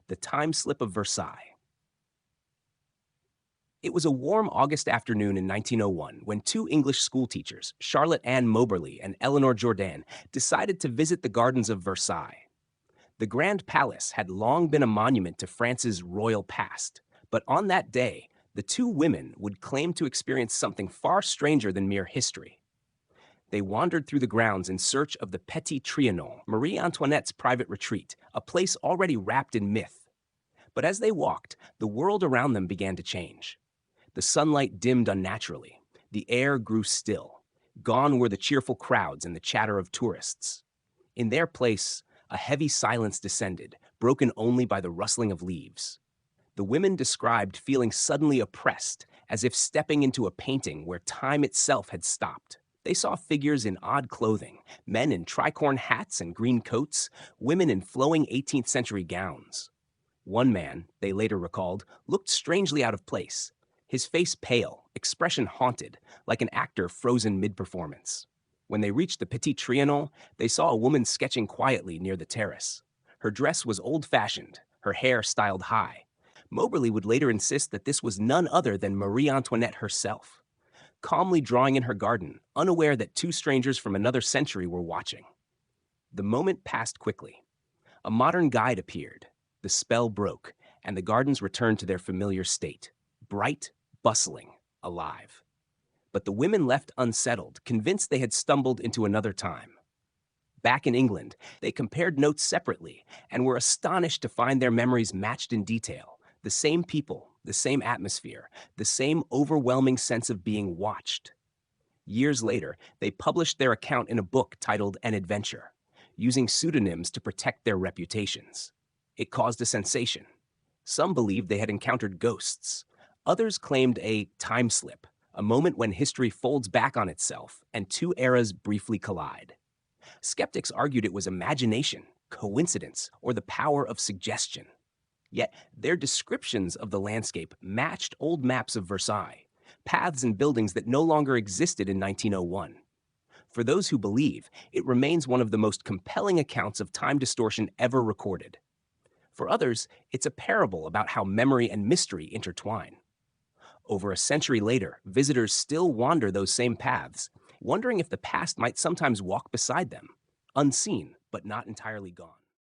The Timeslip of Versailles. It was a warm August afternoon in 1901 when two English schoolteachers, Charlotte Ann Moberly and Eleanor Jourdain, decided to visit the gardens of Versailles. The Grand Palace had long been a monument to France's royal past, but on that day, the two women would claim to experience something far stranger than mere history. They wandered through the grounds in search of the Petit Trianon, Marie Antoinette's private retreat, a place already wrapped in myth. But as they walked, the world around them began to change. The sunlight dimmed unnaturally. The air grew still. Gone were the cheerful crowds and the chatter of tourists. In their place, a heavy silence descended, broken only by the rustling of leaves. The women described feeling suddenly oppressed, as if stepping into a painting where time itself had stopped. They saw figures in odd clothing, men in tricorn hats and green coats, women in flowing 18th century gowns. One man, they later recalled, looked strangely out of place, his face pale, expression haunted, like an actor frozen mid-performance. When they reached the Petit Trianon, they saw a woman sketching quietly near the terrace. Her dress was old-fashioned, her hair styled high. Moberly would later insist that this was none other than Marie Antoinette herself, calmly drawing in her garden, unaware that two strangers from another century were watching. The moment passed quickly. A modern guide appeared. The spell broke, and the gardens returned to their familiar state, bright, bustling, alive. But the women left unsettled, convinced they had stumbled into another time. Back in England, they compared notes separately and were astonished to find their memories matched in detail. The same people, the same atmosphere, the same overwhelming sense of being watched. Years later, they published their account in a book titled An Adventure, using pseudonyms to protect their reputations. It caused a sensation. Some believed they had encountered ghosts. Others claimed a time slip, a moment when history folds back on itself and two eras briefly collide. Skeptics argued it was imagination, coincidence, or the power of suggestion. Yet their descriptions of the landscape matched old maps of Versailles, paths and buildings that no longer existed in 1901. For those who believe, it remains one of the most compelling accounts of time distortion ever recorded. For others, it's a parable about how memory and mystery intertwine. Over a century later, visitors still wander those same paths, wondering if the past might sometimes walk beside them, unseen but not entirely gone.